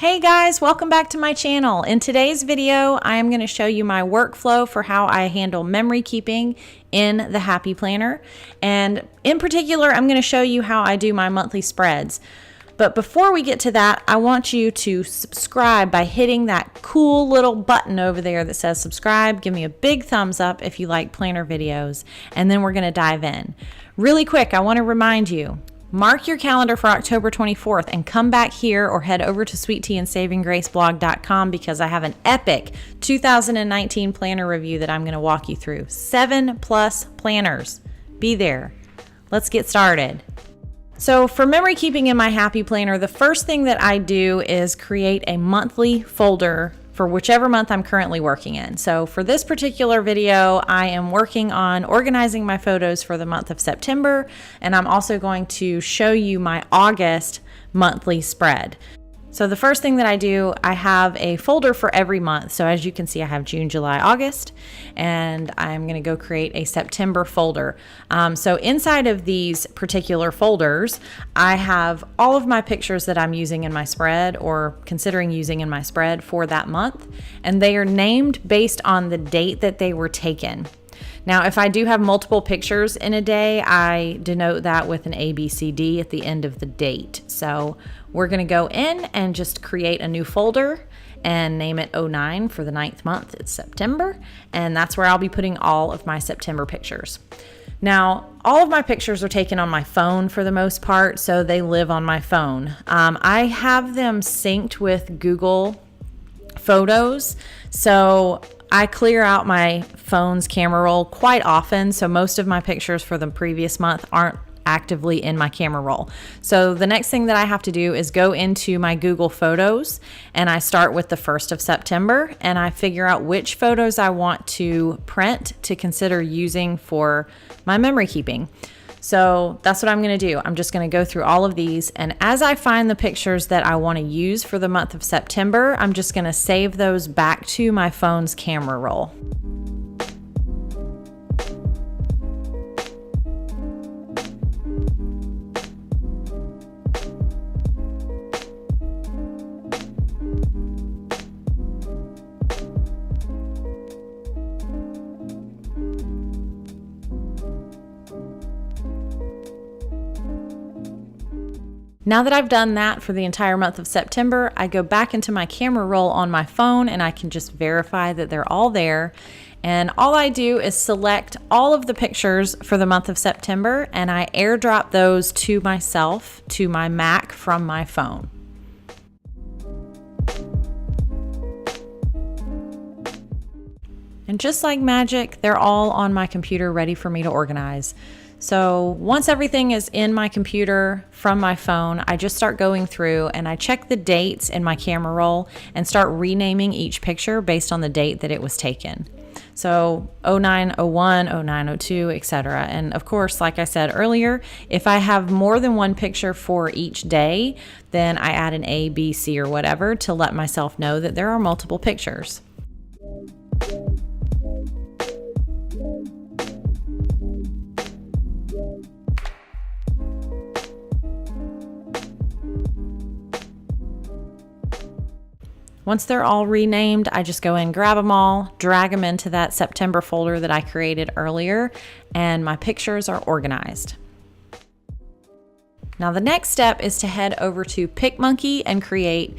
Hey guys, welcome back to my channel. In today's video, I am going to show you my workflow for how I handle memory keeping in the Happy Planner. And in particular, I'm going to show you how I do my monthly spreads. But before we get to that, I want you to subscribe by hitting that cool little button over there that says subscribe. Give me a big thumbs up if you like planner videos, and then we're going to dive in. Really quick, I want to remind you, mark your calendar for October 24th and come back here or head over to sweetteaandsavinggraceblog.com because I have an epic 2019 planner review that I'm going to walk you through. 7+ planners. Be there. Let's get started. So for memory keeping in my Happy Planner, the first thing that I do is create a monthly folder for whichever month I'm currently working in. So for this particular video, I am working on organizing my photos for the month of September, and I'm also going to show you my August monthly spread. So the first thing that I do, I have a folder for every month. So as you can see, I have June, July, August, and I'm going to go create a September folder. So inside of these particular folders, I have all of my pictures that I'm using in my spread or considering using in my spread for that month, and they are named based on the date that they were taken. Now, if I do have multiple pictures in a day, I denote that with an A, B, C, D at the end of the date. So we're going to go in and just create a new folder and name it 09 for the 9th month. It's September, and that's where I'll be putting all of my September pictures. Now, all of my pictures are taken on my phone for the most part, so they live on my phone. I have them synced with Google Photos, so I clear out my phone's camera roll quite often, so most of my pictures for the previous month aren't actively in my camera roll. So the next thing that I have to do is go into my Google Photos, and I start with the 1st of September, and I figure out which photos I want to print to consider using for my memory keeping. So that's what I'm going to do. I'm just going to go through all of these, and as I find the pictures that I want to use for the month of September, I'm just going to save those back to my phone's camera roll. Now that I've done that for the entire month of September, I go back into my camera roll on my phone and I can just verify that they're all there. And all I do is select all of the pictures for the month of September, and I airdrop those to myself, to my Mac from my phone. And just like magic, they're all on my computer ready for me to organize. So once everything is in my computer from my phone, I just start going through and I check the dates in my camera roll and start renaming each picture based on the date that it was taken. So 09, 01, 09, 02, etc. And of course, like I said earlier, if I have more than one picture for each day, then I add an A, B, C, or whatever to let myself know that there are multiple pictures. Once they're all renamed, I just go in, grab them all, drag them into that September folder that I created earlier, and my pictures are organized. Now the next step is to head over to PicMonkey and create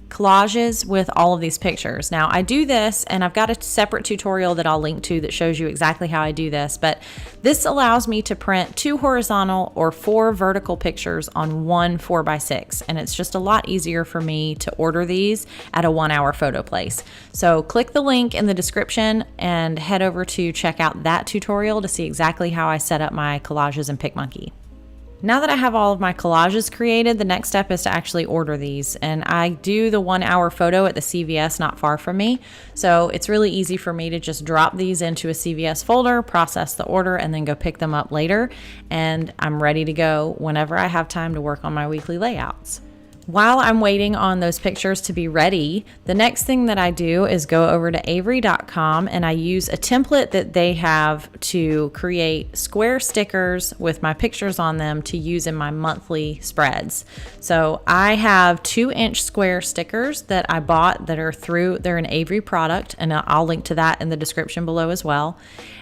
collages with all of these pictures. Now I do this, and I've got a separate tutorial that I'll link to that shows you exactly how I do this, but this allows me to print 2 horizontal or 4 vertical pictures on one 4x6, and it's just a lot easier for me to order these at a 1-hour photo place. So click the link in the description and head over to check out that tutorial to see exactly how I set up my collages in PicMonkey. Now that I have all of my collages created, the next step is to actually order these. And I do the 1-hour photo at the CVS not far from me. So it's really easy for me to just drop these into a CVS folder, process the order, and then go pick them up later. And I'm ready to go whenever I have time to work on my weekly layouts. While I'm waiting on those pictures to be ready, the next thing that I do is go over to Avery.com and I use a template that they have to create square stickers with my pictures on them to use in my monthly spreads. So I have 2-inch square stickers that I bought that they're an Avery product, and I'll link to that in the description below as well.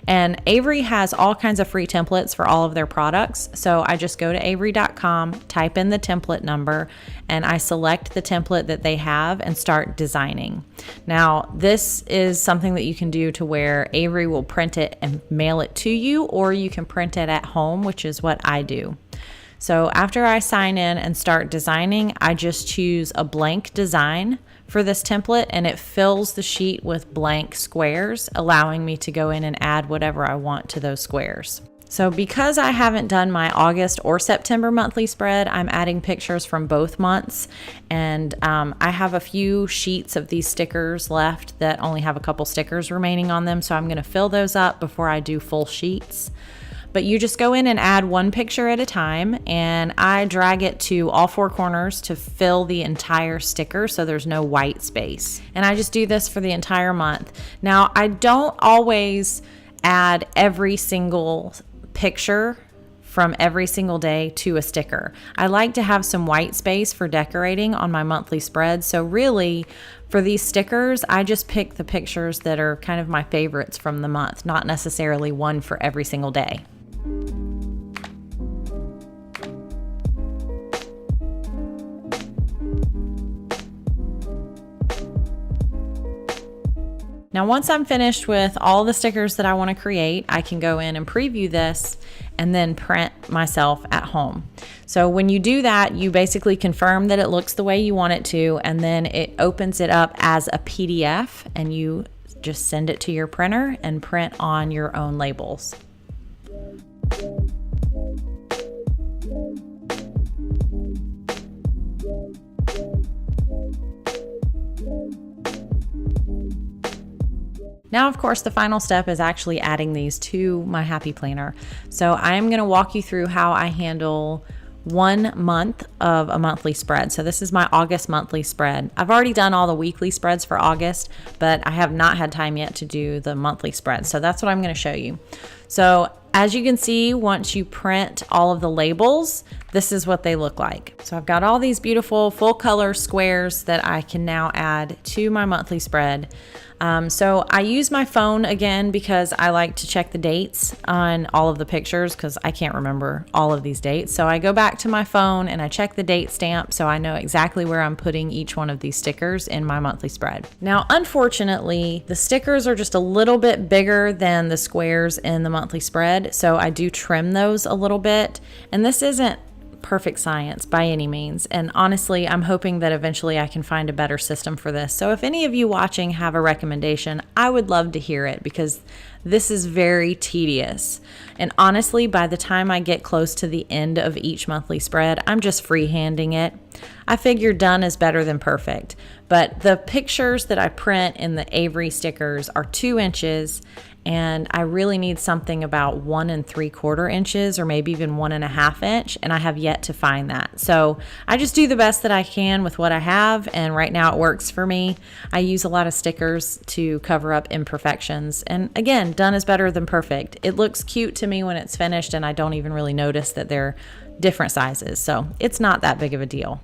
And Avery has all kinds of free templates for all of their products. So I just go to Avery.com, type in the template number, and I select the template that they have and start designing. Now, this is something that you can do to where Avery will print it and mail it to you, or you can print it at home, which is what I do. So after I sign in and start designing, I just choose a blank design for this template, and it fills the sheet with blank squares, allowing me to go in and add whatever I want to those squares. So because I haven't done my August or September monthly spread, I'm adding pictures from both months. And I have a few sheets of these stickers left that only have a couple stickers remaining on them. So I'm going to fill those up before I do full sheets. But you just go in and add one picture at a time, and I drag it to all 4 corners to fill the entire sticker so there's no white space. And I just do this for the entire month. Now, I don't always add every single picture from every single day to a sticker. I like to have some white space for decorating on my monthly spread. So really, for these stickers, I just pick the pictures that are kind of my favorites from the month, not necessarily one for every single day. Now, once I'm finished with all the stickers that I want to create, I can go in and preview this and then print myself at home. So when you do that, you basically confirm that it looks the way you want it to, and then it opens it up as a PDF, and you just send it to your printer and print on your own labels. Now, of course, the final step is actually adding these to my Happy Planner. So I am going to walk you through how I handle 1 month of a monthly spread. So this is my August monthly spread. I've already done all the weekly spreads for August, but I have not had time yet to do the monthly spread. So that's what I'm going to show you. So as you can see, once you print all of the labels, this is what they look like. So I've got all these beautiful full color squares that I can now add to my monthly spread. So I use my phone again because I like to check the dates on all of the pictures because I can't remember all of these dates. So I go back to my phone and I check the date stamp so I know exactly where I'm putting each one of these stickers in my monthly spread. Now, unfortunately, the stickers are just a little bit bigger than the squares in the monthly spread. So I do trim those a little bit. And this isn't perfect science by any means, and honestly, I'm hoping that eventually I can find a better system for this. So if any of you watching have a recommendation, I would love to hear it because this is very tedious. And honestly, by the time I get close to the end of each monthly spread, I'm just freehanding it. I figure done is better than perfect, but the pictures that I print in the Avery stickers are 2 inches, and I really need something about 1 3/4 inches or maybe even 1.5 inch, and I have yet to find that. So I just do the best that I can with what I have, and right now it works for me. I use a lot of stickers to cover up imperfections, and again, done is better than perfect. It looks cute to me when it's finished, and I don't even really notice that they're different sizes, so it's not that big of a deal.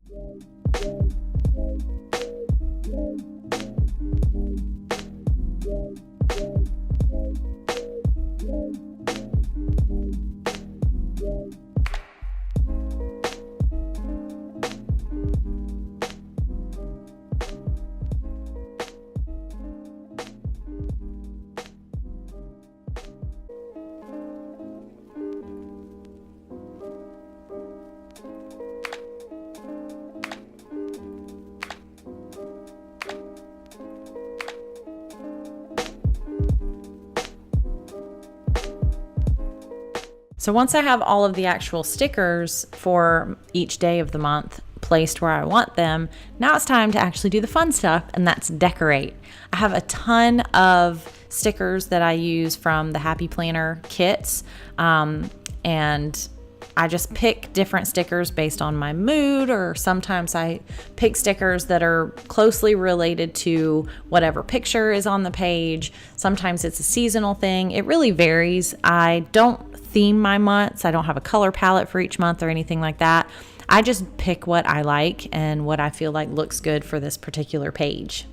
So once I have all of the actual stickers for each day of the month placed where I want them, now it's time to actually do the fun stuff, and that's decorate. I have a ton of stickers that I use from the Happy Planner kits, and I just pick different stickers based on my mood, or sometimes I pick stickers that are closely related to whatever picture is on the page. Sometimes it's a seasonal thing. It really varies. I don't theme my months. I don't have a color palette for each month or anything like that. I just pick what I like and what I feel like looks good for this particular page.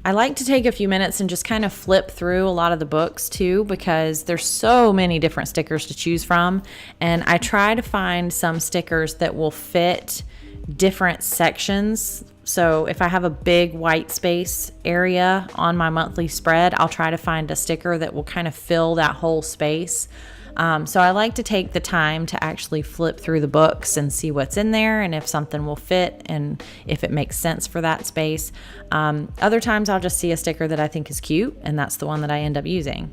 I like to take a few minutes and just kind of flip through a lot of the books too, because there's so many different stickers to choose from. And I try to find some stickers that will fit different sections. So if I have a big white space area on my monthly spread, I'll try to find a sticker that will kind of fill that whole space. So I like to take the time to actually flip through the books and see what's in there and if something will fit and if it makes sense for that space. Other times I'll just see a sticker that I think is cute, and that's the one that I end up using.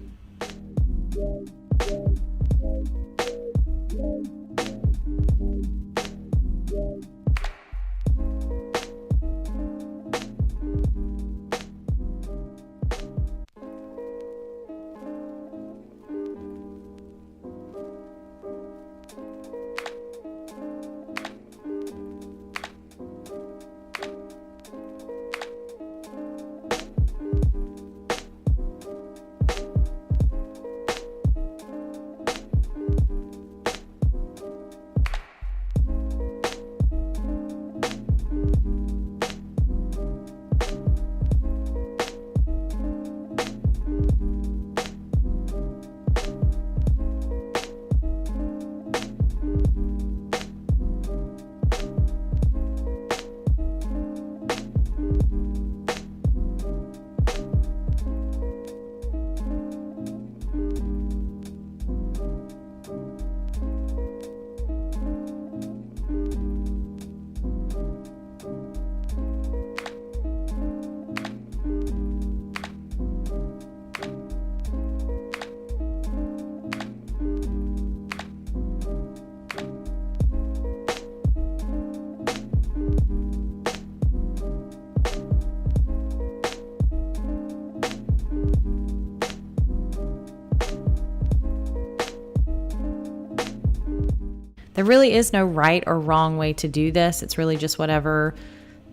There really is no right or wrong way to do this. It's really just whatever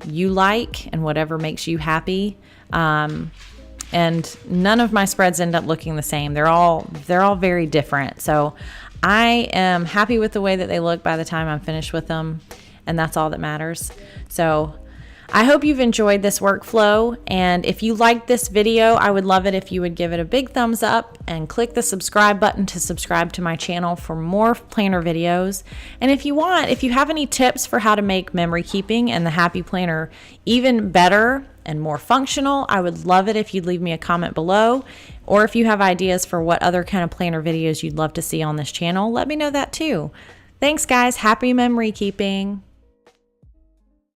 you like and whatever makes you happy. And none of my spreads end up looking the same. They're all very different. So I am happy with the way that they look by the time I'm finished with them, and that's all that matters. So I hope you've enjoyed this workflow, and if you liked this video, I would love it if you would give it a big thumbs up and click the subscribe button to subscribe to my channel for more planner videos. And if you have any tips for how to make memory keeping and the Happy Planner even better and more functional, I would love it if you'd leave me a comment below. Or if you have ideas for what other kind of planner videos you'd love to see on this channel, let me know that too. Thanks guys, happy memory keeping.